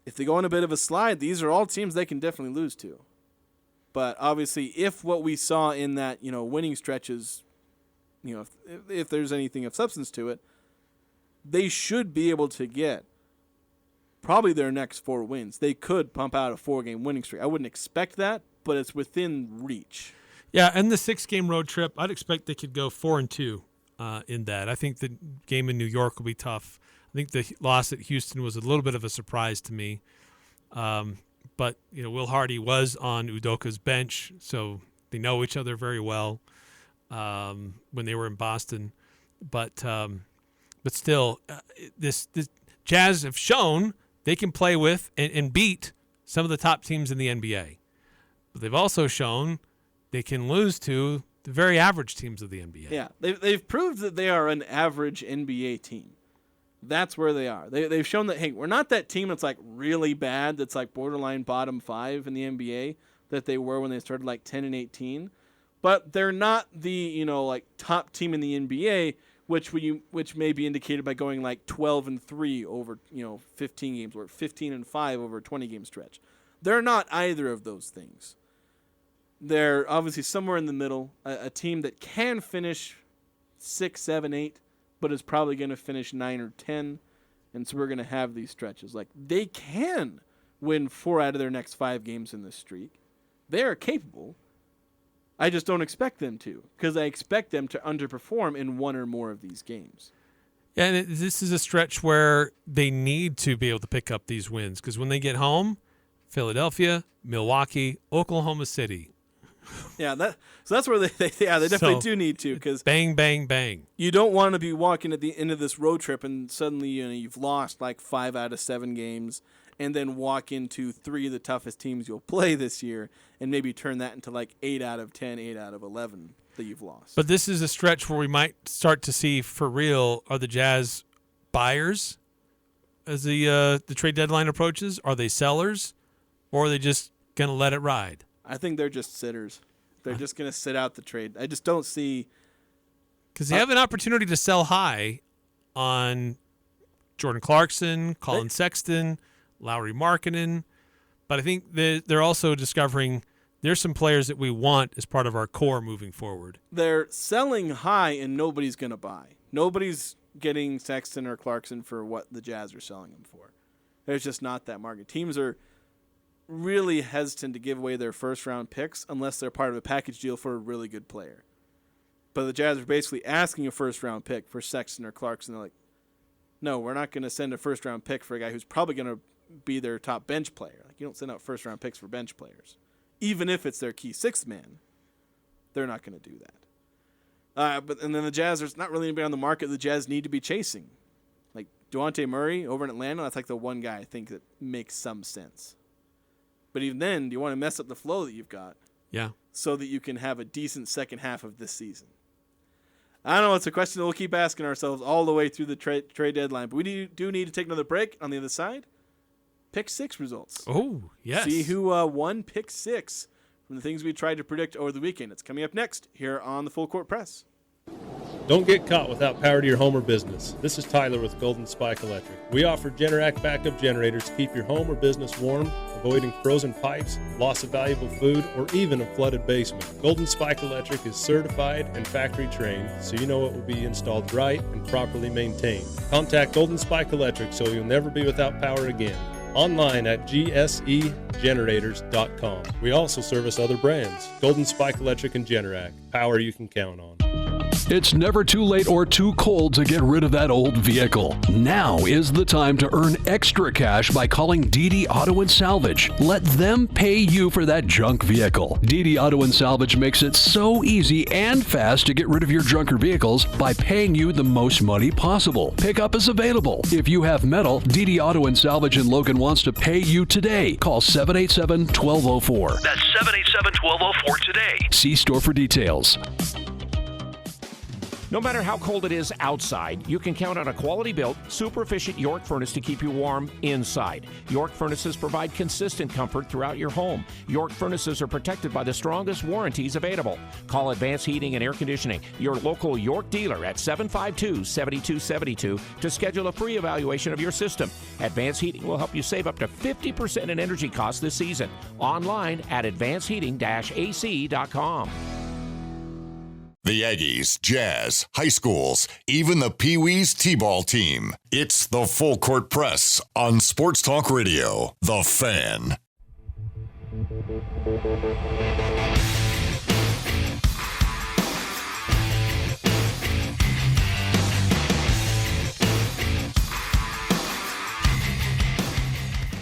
Speaker 5: if they go on a bit of a slide, these are all teams they can definitely lose to. But obviously, if what we saw in that, winning stretches, if there's anything of substance to it, they should be able to get probably their next 4 wins. They could pump out a 4-game winning streak. I wouldn't expect that, but it's within reach.
Speaker 6: Yeah, and the 6-game road trip, I'd expect they could go 4-2 in that. I think the game in New York will be tough. I think the loss at Houston was a little bit of a surprise to me. But, Will Hardy was on Udoka's bench, so they know each other very well when they were in Boston. But still, this Jazz have shown they can play with and beat some of the top teams in the NBA. But they've also shown they can lose to the very average teams of the NBA.
Speaker 5: Yeah, they've proved that they are an average NBA team. That's where they are. They've shown that, hey, we're not that team that's like really bad, that's like borderline bottom 5 in the NBA that they were when they started like 10-18. But they're not the, like top team in the NBA, which may be indicated by going like 12-3 over, 15 games, or 15-5 over a 20-game stretch. They're not either of those things. They're obviously somewhere in the middle, a team that can finish 6, 7, 8, but is probably going to finish 9 or 10, and so we're going to have these stretches. Like, they can win 4 out of their next 5 games in this streak. They are capable. I just don't expect them to, because I expect them to underperform in 1 or more of these games.
Speaker 6: Yeah, and this is a stretch where they need to be able to pick up these wins, because when they get home, Philadelphia, Milwaukee, Oklahoma City.
Speaker 5: Yeah, that's where they definitely do need to, because
Speaker 6: bang, bang, bang.
Speaker 5: You don't want to be walking at the end of this road trip and suddenly you've lost like 5 out of 7 games, and then walk into 3 of the toughest teams you'll play this year, and maybe turn that into like 8 out of 10, 8 out of 11 that you've lost.
Speaker 6: But this is a stretch where we might start to see for real: are the Jazz buyers as the trade deadline approaches? Are they sellers, or are they just gonna let it ride?
Speaker 5: I think they're just sitters. They're just going to sit out the trade. I just don't see...
Speaker 6: Because they have an opportunity to sell high on Jordan Clarkson, Colin Sexton, Lauri Markkanen. But I think they're also discovering there's some players that we want as part of our core moving forward.
Speaker 5: They're selling high and nobody's going to buy. Nobody's getting Sexton or Clarkson for what the Jazz are selling them for. There's just not that market. Teams are really hesitant to give away their first-round picks unless they're part of a package deal for a really good player. But the Jazz are basically asking a first-round pick for Sexton or Clarkson. They're like, no, we're not going to send a first-round pick for a guy who's probably going to be their top bench player. Like, you don't send out first-round picks for bench players. Even if it's their key sixth man, they're not going to do that. And then the Jazz, there's not really anybody on the market the Jazz need to be chasing. Like DeJounte Murray over in Atlanta, that's like the one guy I think that makes some sense. But even then, do you want to mess up the flow that you've got?
Speaker 6: Yeah.
Speaker 5: So that you can have a decent second half of this season? I don't know. It's a question that we'll keep asking ourselves all the way through the trade deadline. But we do need to take another break. On the other side, Pick 6 results.
Speaker 6: Oh, yes.
Speaker 5: See who won Pick 6 from the things we tried to predict over the weekend. It's coming up next here on the Full Court Press.
Speaker 2: Don't get caught without power to your home or business. This is Tyler with Golden Spike Electric. We offer Generac backup generators to keep your home or business warm, avoiding frozen pipes, loss of valuable food, or even a flooded basement. Golden Spike Electric is certified and factory trained, so you know it will be installed right and properly maintained. Contact Golden Spike Electric so you'll never be without power again. Online at gsegenerators.com. We also service other brands, Golden Spike Electric and Generac, power you can count on.
Speaker 3: It's never too late or too cold to get rid of that old vehicle. Now is the time to earn extra cash by calling DD Auto and Salvage. Let them pay you for that junk vehicle. DD Auto and Salvage makes it so easy and fast to get rid of your junker vehicles by paying you the most money possible. Pickup is available. If you have metal, DD Auto and Salvage in Logan wants to pay you today. Call 787-1204. That's 787-1204 today. See store for details.
Speaker 8: No matter how cold it is outside, you can count on a quality-built, super-efficient York furnace to keep you warm inside. York furnaces provide consistent comfort throughout your home. York furnaces are protected by the strongest warranties available. Call Advanced Heating and Air Conditioning, your local York dealer at 752-7272 to schedule a free evaluation of your system. Advanced Heating will help you save up to 50% in energy costs this season. Online at advancedheating-ac.com.
Speaker 1: The Aggies, Jazz, high schools, even the Pee Wee's T-ball team. It's the Full Court Press on Sports Talk Radio, The Fan.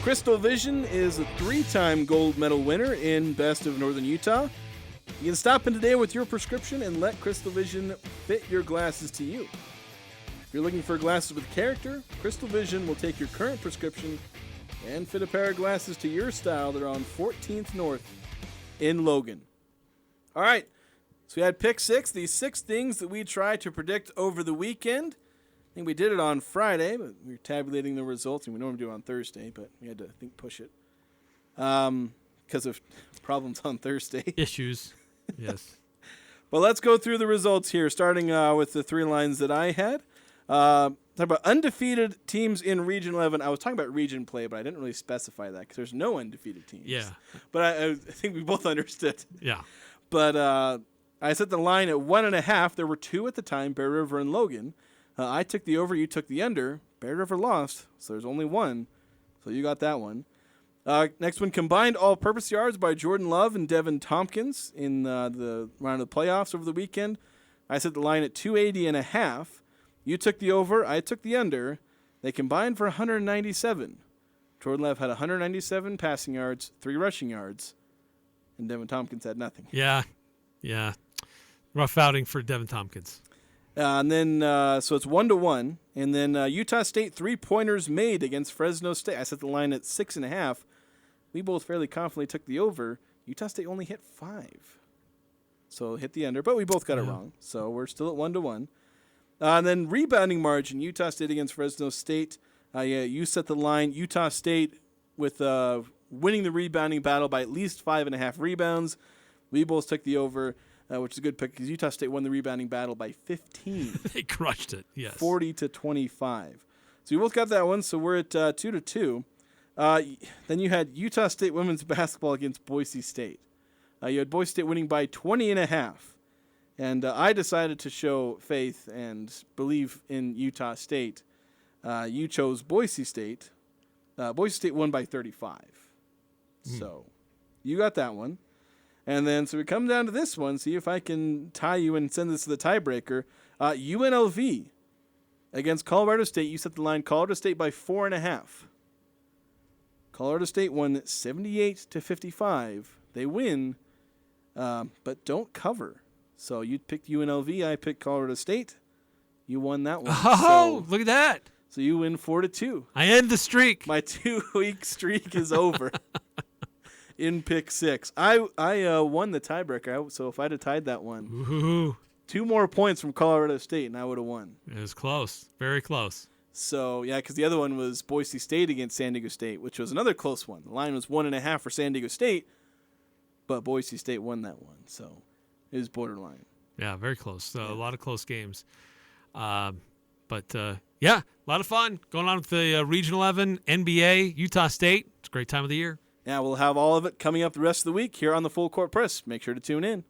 Speaker 5: Crystal Vision is a 3-time gold medal winner in Best of Northern Utah. You can stop in today with your prescription and let Crystal Vision fit your glasses to you. If you're looking for glasses with character, Crystal Vision will take your current prescription and fit a pair of glasses to your style. They're on 14th North in Logan. All right, so we had Pick 6, these 6 things that we tried to predict over the weekend. I think we did it on Friday, but we were tabulating the results, and we normally do it on Thursday, but we had to, I think, push it. Because of problems on Thursday.
Speaker 6: Issues, yes.
Speaker 5: But let's go through the results here, starting with the 3 lines that I had. Talk about undefeated teams in Region 11. I was talking about region play, but I didn't really specify that because there's no undefeated teams.
Speaker 6: Yeah.
Speaker 5: But I think we both understood.
Speaker 6: Yeah.
Speaker 5: But I set the line at 1.5. There were 2 at the time, Bear River and Logan. I took the over, you took the under. Bear River lost, so there's only 1. So you got that one. Next one, combined all-purpose yards by Jordan Love and Deven Thompkins in the round of the playoffs over the weekend. I set the line at 280.5. You took the over, I took the under. They combined for 197. Jordan Love had 197 passing yards, 3 rushing yards, and Deven Thompkins had nothing.
Speaker 6: Yeah. Rough outing for Deven Thompkins.
Speaker 5: And then, so it's 1-1. And then Utah State 3-pointers made against Fresno State. I set the line at 6.5. We both fairly confidently took the over. Utah State only hit 5. So hit the under, but we both got it wrong. So we're still at 1-1. And then rebounding margin, Utah State against Fresno State. You set the line. Utah State with winning the rebounding battle by at least 5.5 rebounds. We both took the over. Which is a good pick because Utah State won the rebounding battle by 15.
Speaker 6: They crushed it, yes.
Speaker 5: 40-25. So we both got that one, so we're at 2-2. Then you had Utah State women's basketball against Boise State. You had Boise State winning by 20.5. And I decided to show faith and believe in Utah State. You chose Boise State. Boise State won by 35. So you got that one. And then so we come down to this one, see if I can tie you and send this to the tiebreaker. UNLV against Colorado State. You set the line Colorado State by 4.5. Colorado State won 78-55. They win, but don't cover. So you picked UNLV. I picked Colorado State. You won that one.
Speaker 6: Oh, look at that.
Speaker 5: So you win 4-2.
Speaker 6: I end the streak.
Speaker 5: My 2-week streak is over. In pick 6. I won the tiebreaker. So if I'd have tied that one,
Speaker 6: Ooh.
Speaker 5: 2 more points from Colorado State, and I would have won.
Speaker 6: It was close. Very close.
Speaker 5: So, yeah, because the other one was Boise State against San Diego State, which was another close one. The line was 1.5 for San Diego State, but Boise State won that one. So it was borderline.
Speaker 6: Yeah, very close. A lot of close games. But yeah, a lot of fun going on with the Region 11, NBA, Utah State. It's a great time of the year.
Speaker 5: Yeah, we'll have all of it coming up the rest of the week here on the Full Court Press. Make sure to tune in.